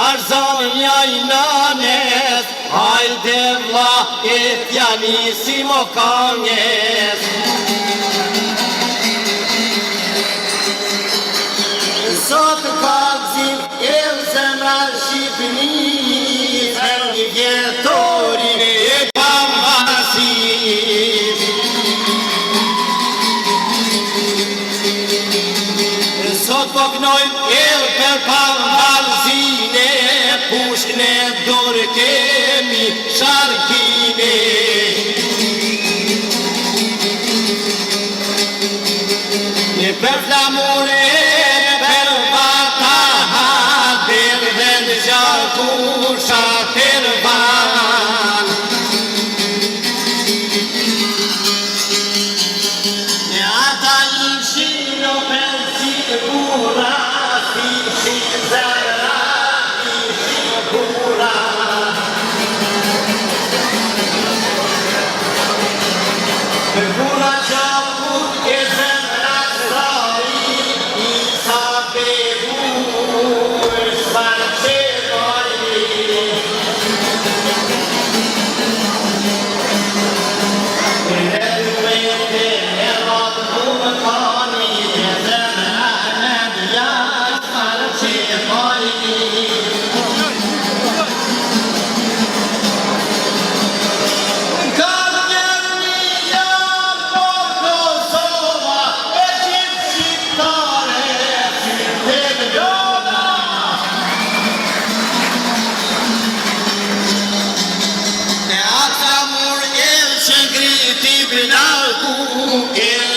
Arzonja I nanes, hajde vla e t'ja nisi mo kanges. Sot ka gzim e zemra Shqipënis, her një vjetori e pamësis. Sot po knojmë edhe për pamëzine, pushkën e dorë kemi sharkine. Një për flamure, për batahat, për vend gjakusha për ban. Në ata ishin o për si bura, ishin zara, ishin bura. Për bura qapur e zemra sari, isa bebur, shfarë që dojri. Për e duete e ratë më kani, e zemra në dhja, shfarë që dojri. Yeah.